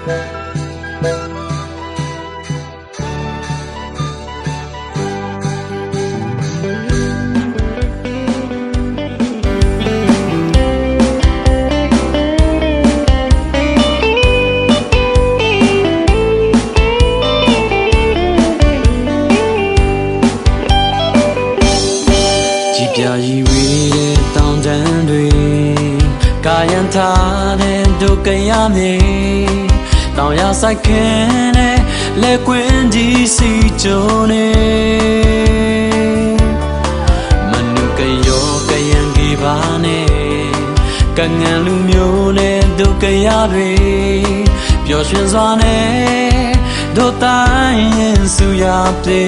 ပြာရီဝေးတောင်တန်းတွေကာယံထားတဲ့ဒုက္ခရမြေတောင်ရဆိုင်ခင်းနဲ့လက်ကွင်းဒီစီကျုံနေမနုကယောကယံကြီးပါနဲ့ကငန်လူမျိုးနဲ့ဒုက္ခရတွေပျော်ရွှင်စွာနဲ့ဒုတိုင်းရင်စုရပြေ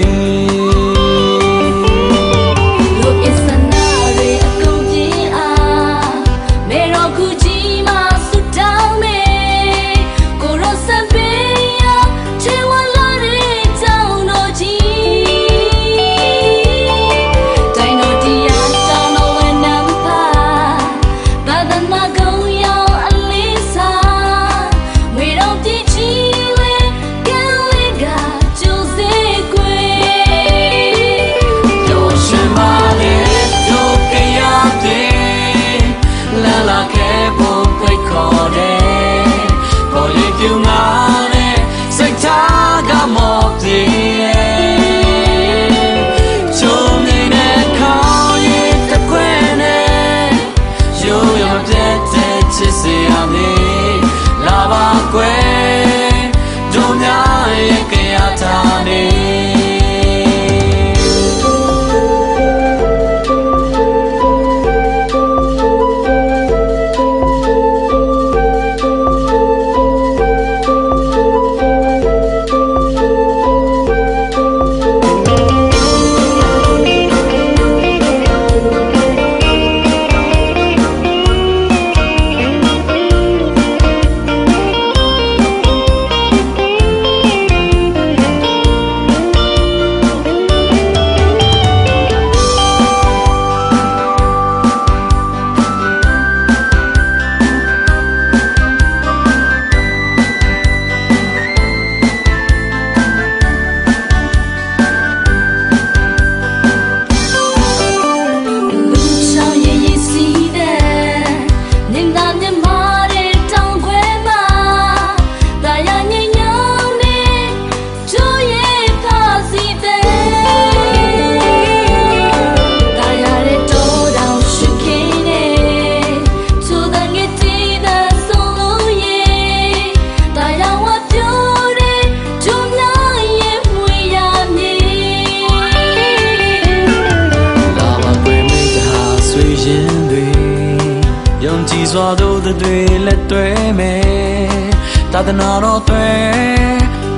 စွာတို့တွေလက်တွဲမယ်သာသနာတော်တွေ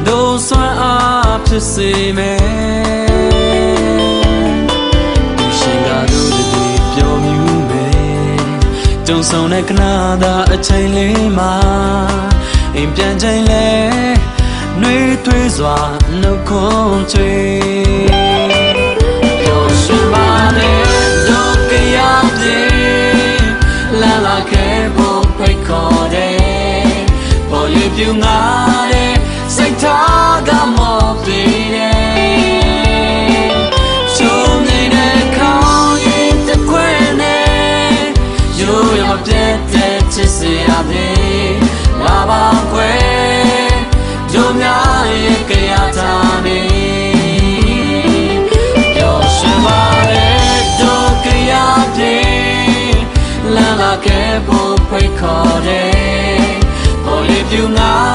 ဒုစွမ်းအားဖြစ်စေမယ်ဒီရှင်ကတို့တွေပျော်မြူးမယ်ကြုံဆုံတဲ့ခဏသာအချိန်လေးမှာအိမ်ပြန်ချိန်လဲနှွေးထွေးစွာနှုတ်ခွန်းချွေပျော်ရွှင်ပါနဲ့ဒုက္ခရပြေလာလာခဲ့ဖို့ဖိတ်ခေါ်တယ်ပေါ်ရပြူငါတဲ့စိတ်ထားကမောပြေတယ်ရှုံးနေတဲ့ခေါင်းရင်တစ်ခွဲနဲ့ရိုးရမပြတ်တဲ့ချစ်စရာပြေလာပါခွဲကြုံများရဲ့ကြရတာနေပျော်ရွှင်ပါတဲ့ဒုက္ခရပြေလာလာခဲ့ဖို့ဖိတ်ခေါ်တယ်ပေါ်ရပြူငါ